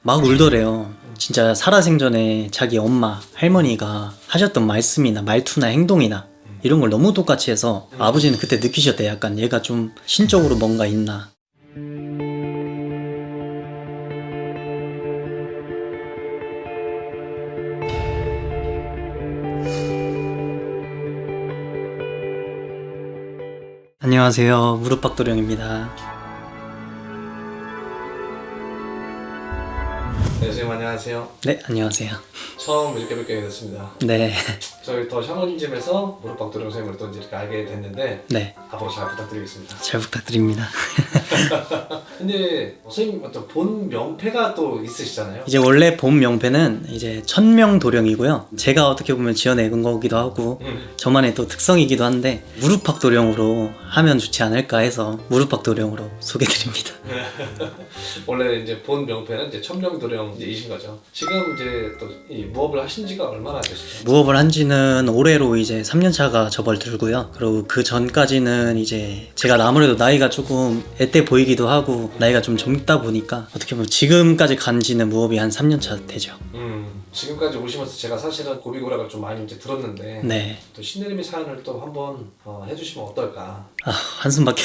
막 울더래요. 진짜 살아생전에 자기 엄마, 할머니가 하셨던 말씀이나 말투나 행동이나 이런 걸 너무 똑같이 해서 아버지는 그때 느끼셨대. 약간 얘가 좀 신적으로 뭔가 있나. 안녕하세요, 무릎박도령입니다. 네, 선생님 안녕하세요. 네, 안녕하세요. 처음 이렇게 뵙게 됐습니다. 네. 저희 더 샤머님집에서 무릎박도령 선생님을 또 이렇게 알게 됐는데 네, 앞으로 잘 부탁드리겠습니다. 잘 부탁드립니다. 근데 선생님 어떤 본 명패가 또 있으시잖아요. 이제 원래 본 명패는 이제 천명도령이고요. 제가 어떻게 보면 지어낸 거기도 하고 저만의 또 특성이기도 한데 무릎박도령으로 하면 좋지 않을까 해서 무릎박도령으로 소개드립니다. 원래 이제 본 명패는 이제 천명도령이신 거죠. 지금 이제 또 이 무업을 하신 지가 얼마나 되시죠? 무업을 한 지는 올해로 이제 3년 차가 접어들고요. 그리고 그 전까지는 이제 제가 아무래도 나이가 조금 애때 보이기도 하고 나이가 좀 젊다 보니까 어떻게 보면 지금까지 간 지는 무업이 한 3년 차 되죠. 지금까지 오시면서 제가 사실은 고비고락을 좀 많이 이제 들었는데 네. 또 신내림의 사연을 또 한번 해주시면 어떨까? 아, 한숨밖에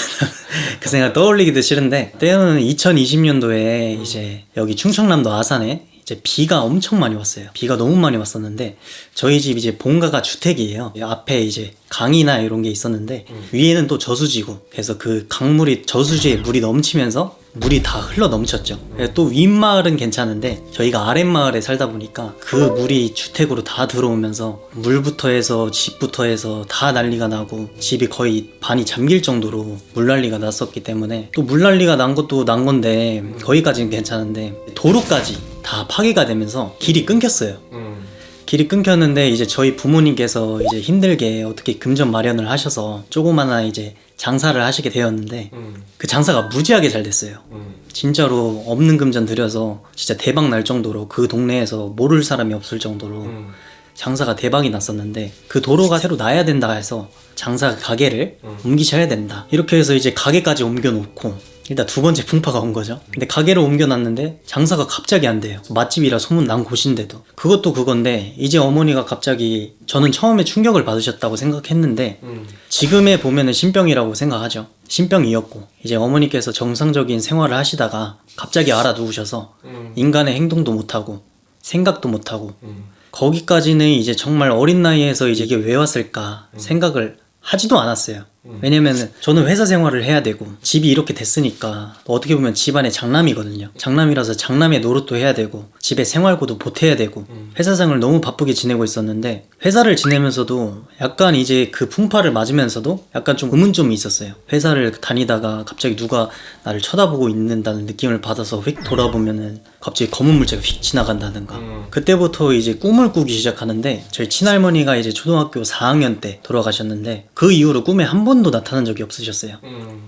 그 생각 떠올리기도 싫은데 때는 2020년도에 이제 여기 충청남도 아산에 이제 비가 엄청 많이 왔어요. 비가 너무 많이 왔었는데 저희 집 이제 본가가 주택이에요. 앞에 이제 강이나 이런 게 있었는데 위에는 또 저수지고 그래서 그 강물이 저수지에 물이 넘치면서 물이 다 흘러 넘쳤죠. 또 윗마을은 괜찮은데 저희가 아랫마을에 살다 보니까 그 물이 주택으로 다 들어오면서 물부터 해서 집부터 해서 다 난리가 나고 집이 거의 반이 잠길 정도로 물난리가 났었기 때문에 또 물난리가 난 것도 난 건데 거기까지는 괜찮은데 도로까지 다 파괴가 되면서 길이 끊겼어요. 길이 끊겼는데 이제 저희 부모님께서 이제 힘들게 어떻게 금전 마련을 하셔서 조그마한 이제 장사를 하시게 되었는데 그 장사가 무지하게 잘 됐어요. 진짜로 없는 금전 들여서 진짜 대박 날 정도로 그 동네에서 모를 사람이 없을 정도로 장사가 대박이 났었는데 그 도로가 새로 나야 된다 해서 장사 가게를 옮기셔야 된다 이렇게 해서 이제 가게까지 옮겨놓고 일단 두 번째 풍파가 온 거죠. 근데 가게를 옮겨놨는데 장사가 갑자기 안 돼요. 맛집이라 소문난 곳인데도. 그것도 그건데 이제 어머니가 갑자기 저는 처음에 충격을 받으셨다고 생각했는데 지금에 보면은 신병이라고 생각하죠. 신병이었고 이제 어머니께서 정상적인 생활을 하시다가 갑자기 알아두우셔서 인간의 행동도 못하고 생각도 못하고 거기까지는 이제 정말 어린 나이에서 이제 이게 왜 왔을까 생각을 하지도 않았어요. 왜냐면은 저는 회사 생활을 해야 되고 집이 이렇게 됐으니까 어떻게 보면 집안의 장남이거든요. 장남이라서 장남의 노릇도 해야 되고 집에 생활고도 보태야 되고 회사 생활을 너무 바쁘게 지내고 있었는데 회사를 지내면서도 약간 이제 그 풍파를 맞으면서도 약간 좀 의문점이 있었어요. 회사를 다니다가 갑자기 누가 나를 쳐다보고 있는다는 느낌을 받아서 휙 돌아보면은 갑자기 검은 물체가 휙 지나간다든가 그때부터 이제 꿈을 꾸기 시작하는데 저희 친할머니가 이제 초등학교 4학년 때 돌아가셨는데 그 이후로 꿈에 한 번도 나타난 적이 없으셨어요.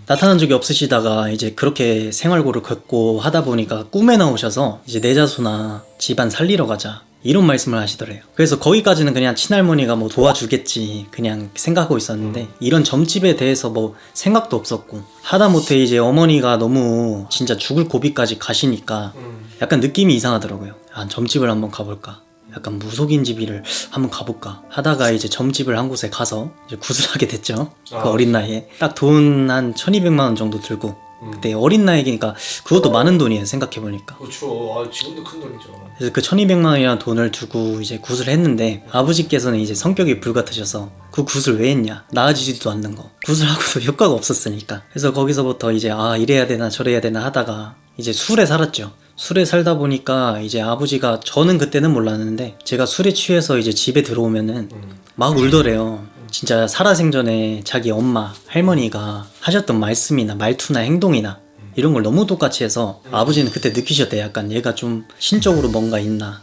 나타난 적이 없으시다가 이제 그렇게 생활고를 겪고 하다 보니까 꿈에 나오셔서 이제 내 자수나 집안 살리러 가자 이런 말씀을 하시더래요. 그래서 거기까지는 그냥 친할머니가 뭐 도와주겠지 그냥 생각하고 있었는데 이런 점집에 대해서 뭐 생각도 없었고 하다못해 이제 어머니가 너무 진짜 죽을 고비까지 가시니까 약간 느낌이 이상하더라고요. 아, 점집을 한번 가볼까? 약간 무속인 집을 한번 가볼까 하다가 이제 점집을 한 곳에 가서 이제 구슬하게 됐죠. 그 어린 나이에 딱 돈 한 1200만 원 정도 들고 그때 어린 나이니까 그것도 많은 돈이에요. 생각해보니까. 그렇죠. 지금도 큰 돈이죠. 그래서 그 1200만 원이라는 돈을 두고 이제 굿을 했는데 아버지께서는 이제 성격이 불같으셔서 그 굿을 왜 했냐 나아지지도 않는 거 굿을 하고도 효과가 없었으니까 그래서 거기서부터 이제 아 이래야 되나 저래야 되나 하다가 이제 술에 살았죠. 술에 살다 보니까 이제 아버지가 저는 그때는 몰랐는데 제가 술에 취해서 이제 집에 들어오면은 막 울더래요. 진짜 살아생전에 자기 엄마, 할머니가 하셨던 말씀이나 말투나 행동이나 이런 걸 너무 똑같이 해서 아버지는 그때 느끼셨대. 약간 얘가 좀 신적으로 뭔가 있나.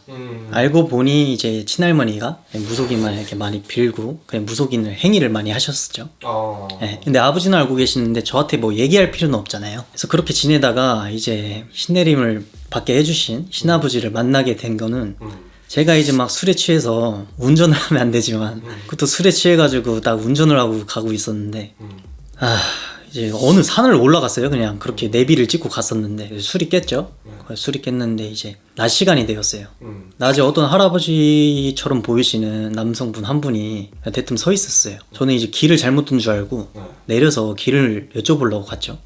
알고 보니 이제 친할머니가 무속인만 이렇게 많이 빌고 그냥 무속인을 행위를 많이 하셨었죠. 네, 근데 아버지는 알고 계시는데 저한테 뭐 얘기할 필요는 없잖아요. 그래서 그렇게 지내다가 이제 신내림을 받게 해주신 신아버지를 만나게 된 거는 제가 이제 막 술에 취해서 운전을 하면 안 되지만 그것도 술에 취해가지고 딱 운전을 하고 가고 있었는데 이제 어느 산을 올라갔어요. 그냥 그렇게 내비를 찍고 갔었는데 술이 깼죠. 술이 깼는데 이제 낮 시간이 되었어요. 낮에 어떤 할아버지처럼 보이시는 남성분 한 분이 대뜸 서 있었어요. 저는 이제 길을 잘못 둔 줄 알고 내려서 길을 여쭤보려고 갔죠.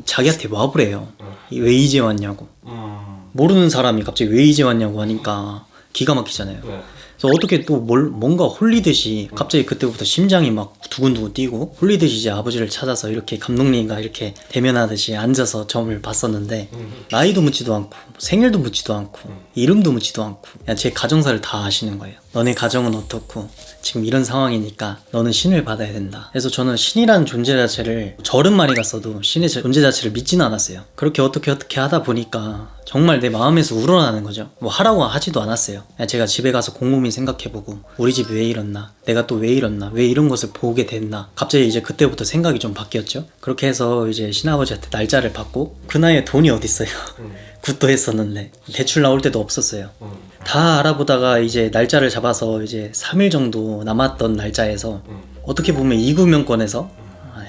자기한테 와보래요. 왜 이제 왔냐고. 모르는 사람이 갑자기 왜 이제 왔냐고 하니까 기가 막히잖아요. 그래서 어떻게 또 뭔가 홀리듯이 갑자기 그때부터 심장이 막 두근두근 뛰고 홀리듯이 이제 아버지를 찾아서 이렇게 감독님과 이렇게 대면하듯이 앉아서 점을 봤었는데 나이도 묻지도 않고 생일도 묻지도 않고 이름도 묻지도 않고 그냥 제 가정사를 다 아시는 거예요. 너네 가정은 어떻고 지금 이런 상황이니까 너는 신을 받아야 된다. 그래서 저는 신이라는 존재 자체를 절은 많이 갔어도 신의 존재 자체를 믿지는 않았어요. 그렇게 어떻게 하다 보니까 정말 내 마음에서 우러나는 거죠. 뭐 하라고 하지도 않았어요. 그냥 제가 집에 가서 곰곰이 생각해보고 우리 집이 왜 이렇나, 내가 또 왜 이렇나, 왜 이런 것을 보게 됐나. 갑자기 이제 그때부터 생각이 좀 바뀌었죠. 그렇게 해서 이제 신아버지한테 날짜를 받고 그 나이에 돈이 어딨어요. 굿도 했었는데 대출 나올 때도 없었어요. 다 알아보다가 이제 날짜를 잡아서 이제 3일 정도 남았던 날짜에서 어떻게 보면 이구명권에서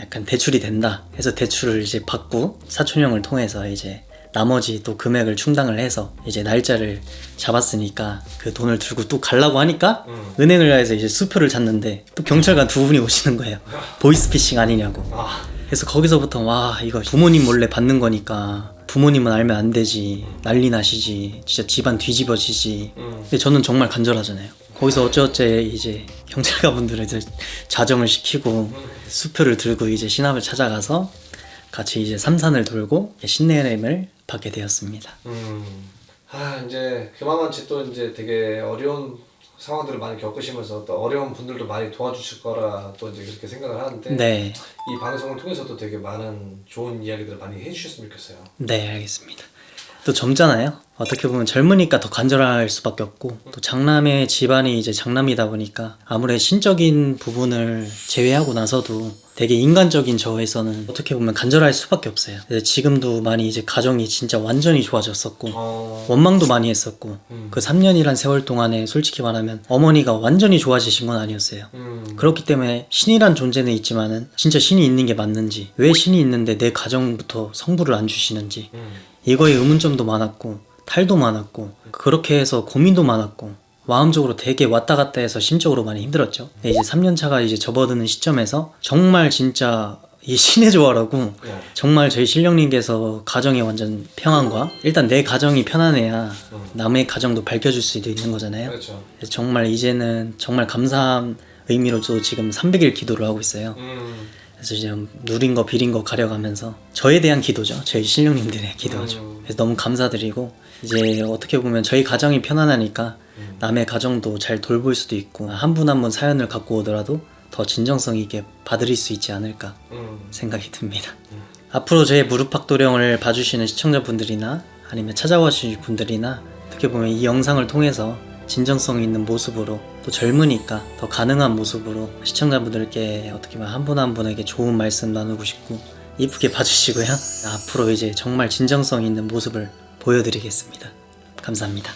약간 대출이 된다 해서 대출을 이제 받고 사촌 형을 통해서 이제 나머지 또 금액을 충당을 해서 이제 날짜를 잡았으니까 그 돈을 들고 또 가려고 하니까 은행을 가서 이제 수표를 찾는데 또 경찰관 두 분이 오시는 거예요. 보이스피싱 아니냐고. 그래서 거기서부터 와 이거 부모님 몰래 받는 거니까 부모님은 알면 안 되지, 난리 나시지, 진짜 집안 뒤집어지지. 근데 저는 정말 간절하잖아요. 거기서 어찌어찌 이제 경찰관분들을 이제 자정을 시키고 수표를 들고 이제 신압을 찾아가서 같이 이제 삼산을 돌고 신내림을 받게 되었습니다. 이제 그만한지 또 이제 되게 어려운 상황들을 많이 겪으시면서 또 어려운 분들도 많이 도와주실 거라 또 이제 그렇게 생각을 하는데 네. 이 방송을 통해서도 되게 많은 좋은 이야기들을 많이 해주셨으면 좋겠어요. 네, 알겠습니다. 또 젊잖아요. 어떻게 보면 젊으니까 더 간절할 수밖에 없고 또 장남의 집안이 이제 장남이다 보니까 아무래도 신적인 부분을 제외하고 나서도 되게 인간적인 저에서는 어떻게 보면 간절할 수밖에 없어요. 지금도 많이 이제 가정이 진짜 완전히 좋아졌었고 원망도 많이 했었고 그 3년이란 세월 동안에 솔직히 말하면 어머니가 완전히 좋아지신 건 아니었어요. 그렇기 때문에 신이란 존재는 있지만은 진짜 신이 있는 게 맞는지, 왜 신이 있는데 내 가정부터 성부를 안 주시는지 이거에 의문점도 많았고 탈도 많았고 그렇게 해서 고민도 많았고 마음적으로 되게 왔다 갔다 해서 심적으로 많이 힘들었죠. 이제 3년차가 이제 접어드는 시점에서 정말 진짜 이 신의 조화라고 정말 저희 신령님께서 가정의 완전 평안과 일단 내 가정이 편안해야 남의 가정도 밝혀줄 수도 있는 거잖아요. 그렇죠. 그래서 정말 이제는 정말 감사한 의미로 저 지금 300일 기도를 하고 있어요. 그래서 이제 누린 거 비린 거 가려가면서 저에 대한 기도죠. 저희 신령님들의 기도죠. 그래서 너무 감사드리고 이제 어떻게 보면 저희 가정이 편안하니까 남의 가정도 잘 돌볼 수도 있고 한 분 한 분 사연을 갖고 오더라도 더 진정성 있게 받아들일 수 있지 않을까 생각이 듭니다. 앞으로 제 무릎팍도령을 봐주시는 시청자분들이나 아니면 찾아와 주신 분들이나 어떻게 보면 이 영상을 통해서 진정성 있는 모습으로 또 젊으니까 더 가능한 모습으로 시청자분들께 어떻게 보면 한 분 한 분에게 좋은 말씀 나누고 싶고 이쁘게 봐주시고요. 앞으로 이제 정말 진정성 있는 모습을 보여드리겠습니다. 감사합니다.